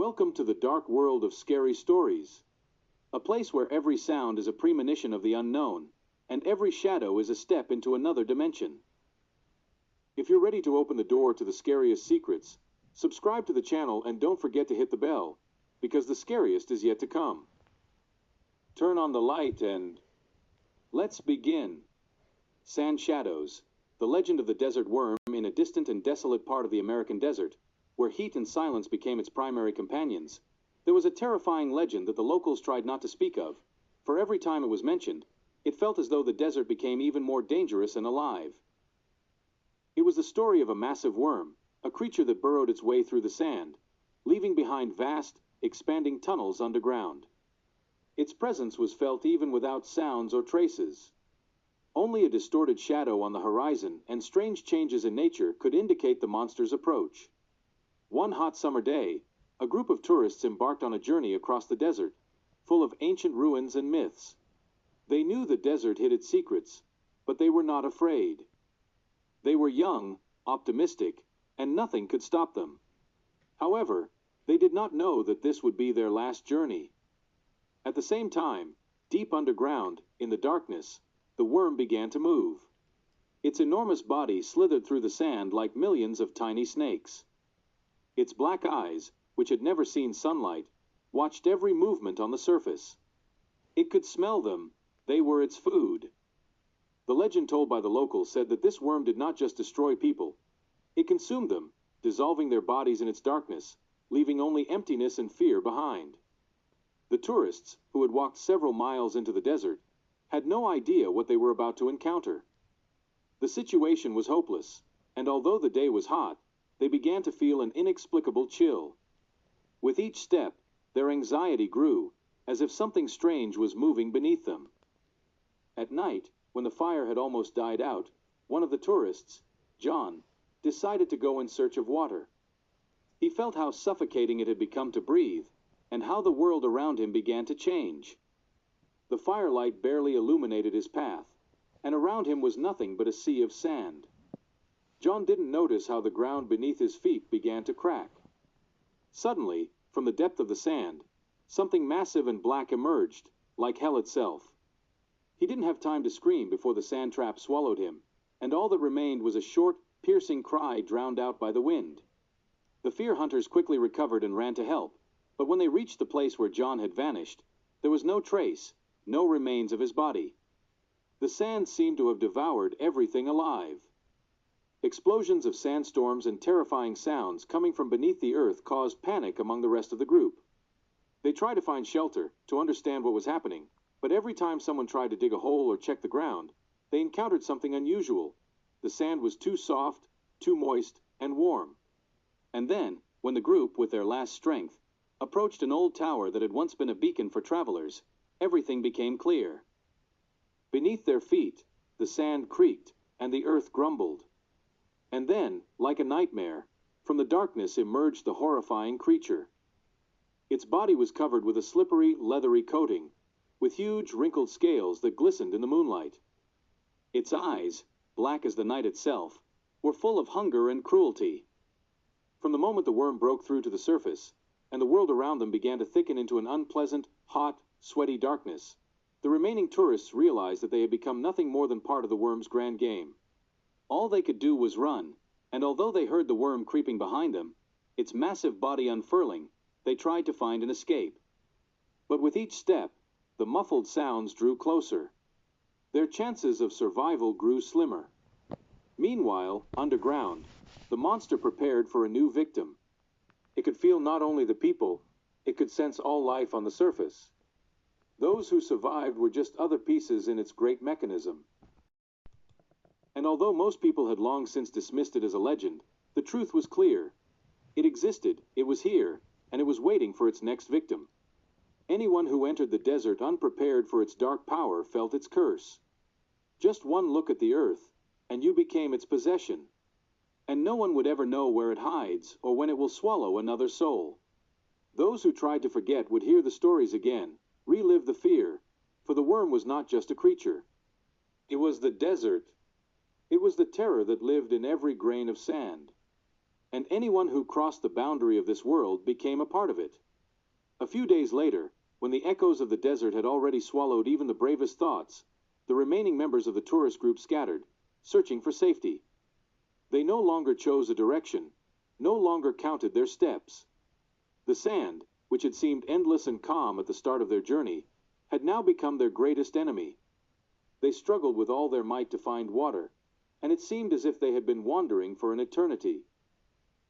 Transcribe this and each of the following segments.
Welcome to the dark world of scary stories, a place where every sound is a premonition of the unknown, and every shadow is a step into another dimension. If you're ready to open the door to the scariest secrets, subscribe to the channel and don't forget to hit the bell, because the scariest is yet to come. Turn on the light and let's begin. Sand shadows, the legend of the desert worm in a distant and desolate part of the American desert, where heat and silence became its primary companions. There was a terrifying legend that the locals tried not to speak of, for every time it was mentioned, it felt as though the desert became even more dangerous and alive. It was the story of a massive worm, a creature that burrowed its way through the sand, leaving behind vast, expanding tunnels underground. Its presence was felt even without sounds or traces. Only a distorted shadow on the horizon and strange changes in nature could indicate the monster's approach. One hot summer day, a group of tourists embarked on a journey across the desert, full of ancient ruins and myths. They knew the desert hid its secrets, but they were not afraid. They were young, optimistic, and nothing could stop them. However, they did not know that this would be their last journey. At the same time, deep underground, in the darkness, the worm began to move. Its enormous body slithered through the sand like millions of tiny snakes. Its black eyes, which had never seen sunlight, watched every movement on the surface. It could smell them. They were its food. The legend told by the locals said that this worm did not just destroy people. It consumed them, dissolving their bodies in its darkness, leaving only emptiness and fear behind. The tourists, who had walked several miles into the desert, had no idea what they were about to encounter. The situation was hopeless, and although the day was hot, they began to feel an inexplicable chill. With each step, their anxiety grew, as if something strange was moving beneath them. At night, when the fire had almost died out, one of the tourists, John, decided to go in search of water. He felt how suffocating it had become to breathe, and how the world around him began to change. The firelight barely illuminated his path, and around him was nothing but a sea of sand. John didn't notice how the ground beneath his feet began to crack. Suddenly, from the depth of the sand, something massive and black emerged, like hell itself. He didn't have time to scream before the sand trap swallowed him, and all that remained was a short, piercing cry drowned out by the wind. The fear hunters quickly recovered and ran to help, but when they reached the place where John had vanished, there was no trace, no remains of his body. The sand seemed to have devoured everything alive. Explosions of sandstorms and terrifying sounds coming from beneath the earth caused panic among the rest of the group. They tried to find shelter, to understand what was happening, but every time someone tried to dig a hole or check the ground, they encountered something unusual. The sand was too soft, too moist, and warm. And then, when the group, with their last strength, approached an old tower that had once been a beacon for travelers, everything became clear. Beneath their feet, the sand creaked and the earth grumbled. And then, like a nightmare, from the darkness emerged the horrifying creature. Its body was covered with a slippery, leathery coating, with huge, wrinkled scales that glistened in the moonlight. Its eyes, black as the night itself, were full of hunger and cruelty. From the moment the worm broke through to the surface, and the world around them began to thicken into an unpleasant, hot, sweaty darkness, the remaining tourists realized that they had become nothing more than part of the worm's grand game. All they could do was run, and although they heard the worm creeping behind them, its massive body unfurling, they tried to find an escape. But with each step, the muffled sounds drew closer. Their chances of survival grew slimmer. Meanwhile, underground, the monster prepared for a new victim. It could feel not only the people, it could sense all life on the surface. Those who survived were just other pieces in its great mechanism. And although most people had long since dismissed it as a legend, the truth was clear. It existed, it was here, and it was waiting for its next victim. Anyone who entered the desert unprepared for its dark power felt its curse. Just one look at the earth, and you became its possession. And no one would ever know where it hides or when it will swallow another soul. Those who tried to forget would hear the stories again, relive the fear, for the worm was not just a creature. It was the desert. It was the terror that lived in every grain of sand. and anyone who crossed the boundary of this world became a part of it. A few days later, when the echoes of the desert had already swallowed even the bravest thoughts, the remaining members of the tourist group scattered, searching for safety. They no longer chose a direction, no longer counted their steps. The sand, which had seemed endless and calm at the start of their journey, had now become their greatest enemy. They struggled with all their might to find water, and it seemed as if they had been wandering for an eternity.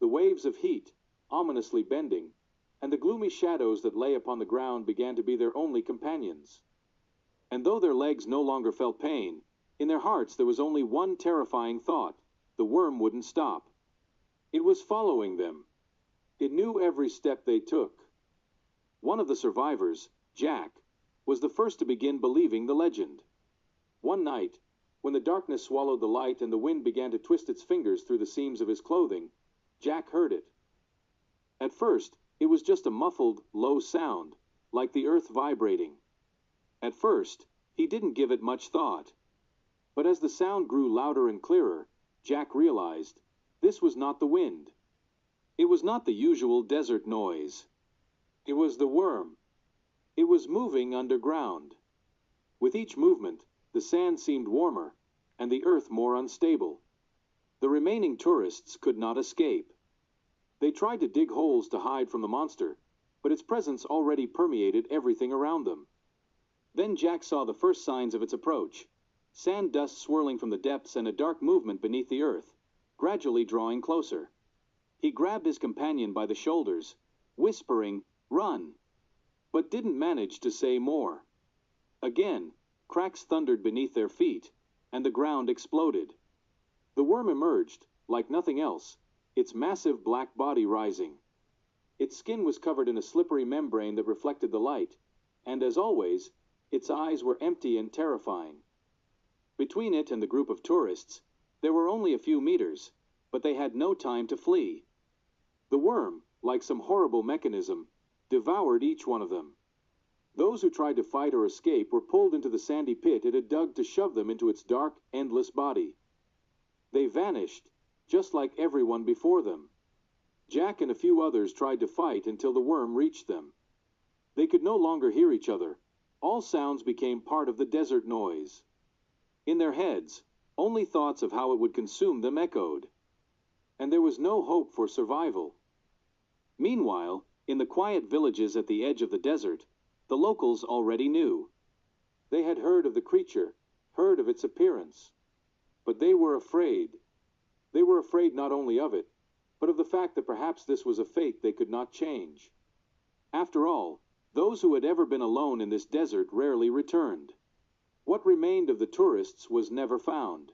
The waves of heat, ominously bending, and the gloomy shadows that lay upon the ground began to be their only companions. And though their legs no longer felt pain, in their hearts there was only one terrifying thought: the worm wouldn't stop. It was following them. It knew every step they took. One of the survivors, Jack, was the first to begin believing the legend. One night, when the darkness swallowed the light and the wind began to twist its fingers through the seams of his clothing, Jack heard it. At first, it was just a muffled, low sound, like the earth vibrating. At first, he didn't give it much thought. But as the sound grew louder and clearer, Jack realized this was not the wind. It was not the usual desert noise. It was the worm. It was moving underground. With each movement, the sand seemed warmer, and the earth more unstable. The remaining tourists could not escape. They tried to dig holes to hide from the monster, but its presence already permeated everything around them. Then Jack saw the first signs of its approach: sand dust swirling from the depths and a dark movement beneath the earth, gradually drawing closer. He grabbed his companion by the shoulders, whispering, "Run!" but didn't manage to say more. Again, cracks thundered beneath their feet, and the ground exploded. The worm emerged, like nothing else, its massive black body rising. Its skin was covered in a slippery membrane that reflected the light, and as always, its eyes were empty and terrifying. Between it and the group of tourists, there were only a few meters, but they had no time to flee. The worm, like some horrible mechanism, devoured each one of them. Those who tried to fight or escape were pulled into the sandy pit it had dug to shove them into its dark, endless body. They vanished, just like everyone before them. Jack and a few others tried to fight until the worm reached them. They could no longer hear each other. All sounds became part of the desert noise. In their heads, only thoughts of how it would consume them echoed. And there was no hope for survival. Meanwhile, in the quiet villages at the edge of the desert, the locals already knew. They had heard of the creature, heard of its appearance. But they were afraid. They were afraid not only of it, but of the fact that perhaps this was a fate they could not change. After all, those who had ever been alone in this desert rarely returned. What remained of the tourists was never found.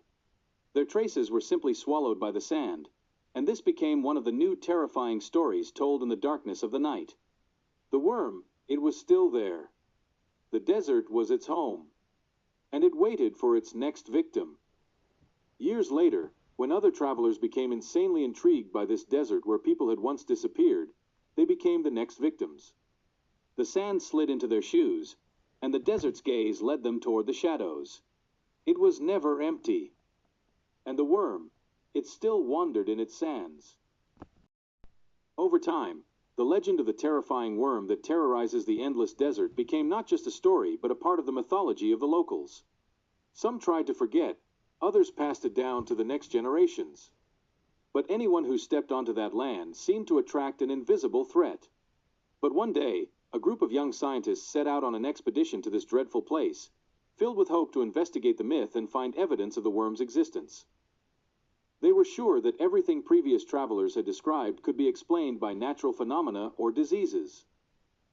Their traces were simply swallowed by the sand, and this became one of the new terrifying stories told in the darkness of the night. The worm, it was still there. The desert was its home, and it waited for its next victim. Years later, when other travelers became insanely intrigued by this desert where people had once disappeared, they became the next victims. The sand slid into their shoes, and the desert's gaze led them toward the shadows. It was never empty. And the worm, it still wandered in its sands. Over time, the legend of the terrifying worm that terrorizes the endless desert became not just a story, but a part of the mythology of the locals. Some tried to forget, others passed it down to the next generations. But anyone who stepped onto that land seemed to attract an invisible threat. But one day, a group of young scientists set out on an expedition to this dreadful place, filled with hope to investigate the myth and find evidence of the worm's existence. They were sure that everything previous travelers had described could be explained by natural phenomena or diseases.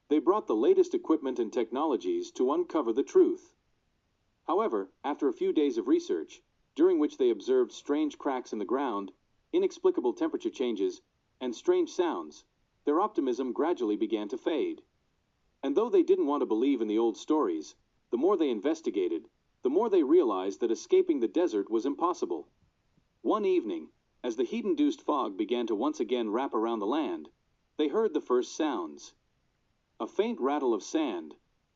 They brought the latest equipment and technologies to uncover the truth. However, after a few days of research, during which they observed strange cracks in the ground, inexplicable temperature changes, and strange sounds, their optimism gradually began to fade. And though they didn't want to believe in the old stories, the more they investigated, the more they realized that escaping the desert was impossible. One evening, as the heat-induced fog began to once again wrap around the land, they heard the first sounds. A faint rattle of sand,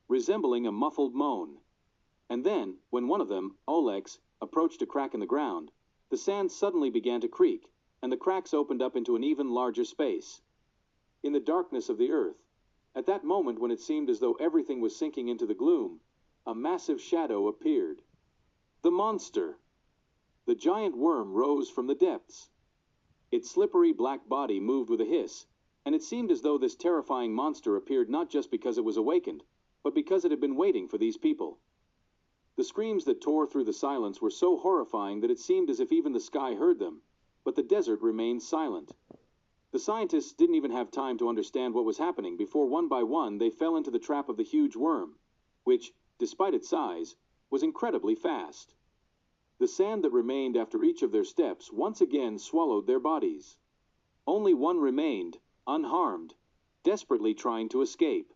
resembling a muffled moan. And then, when one of them, Olex, approached a crack in the ground, the sand suddenly began to creak, and the cracks opened up into an even larger space. In the darkness of the earth, at that moment when it seemed as though everything was sinking into the gloom, a massive shadow appeared. The monster! The giant worm rose from the depths. Its slippery black body moved with a hiss, and it seemed as though this terrifying monster appeared not just because it was awakened, but because it had been waiting for these people. The screams that tore through the silence were so horrifying that it seemed as if even the sky heard them, but the desert remained silent. The scientists didn't even have time to understand what was happening before one by one they fell into the trap of the huge worm, which, despite its size, was incredibly fast. The sand that remained after each of their steps once again swallowed their bodies. Only one remained, unharmed, desperately trying to escape.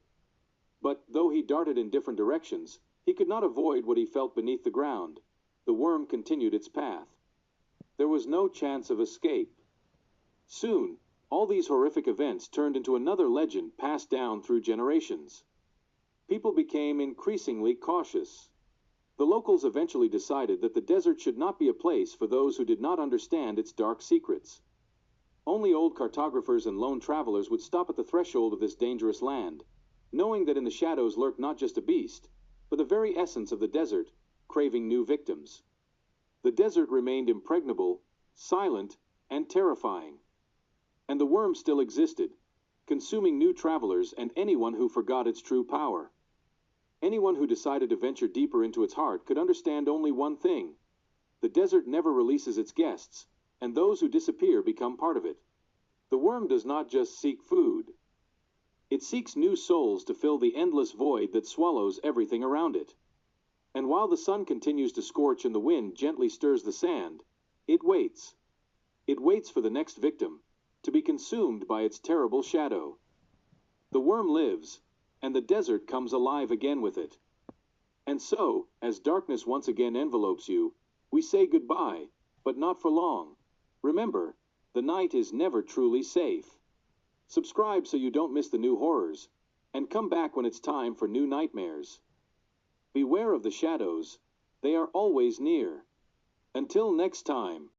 But though he darted in different directions, he could not avoid what he felt beneath the ground. The worm continued its path. There was no chance of escape. Soon, all these horrific events turned into another legend passed down through generations. People became increasingly cautious. The locals eventually decided that the desert should not be a place for those who did not understand its dark secrets. Only old cartographers and lone travelers would stop at the threshold of this dangerous land, knowing that in the shadows lurked not just a beast, but the very essence of the desert, craving new victims. The desert remained impregnable, silent, and terrifying. And the worm still existed, consuming new travelers and anyone who forgot its true power. Anyone who decided to venture deeper into its heart could understand only one thing: the desert never releases its guests, and those who disappear become part of it. The worm does not just seek food. It seeks new souls to fill the endless void that swallows everything around it. And while the sun continues to scorch and the wind gently stirs the sand, it waits. It waits for the next victim, to be consumed by its terrible shadow. The worm lives, and the desert comes alive again with it. And so, as darkness once again envelopes you, we say goodbye, but not for long. Remember, the night is never truly safe. Subscribe so you don't miss the new horrors, and come back when it's time for new nightmares. Beware of the shadows, they are always near. Until next time.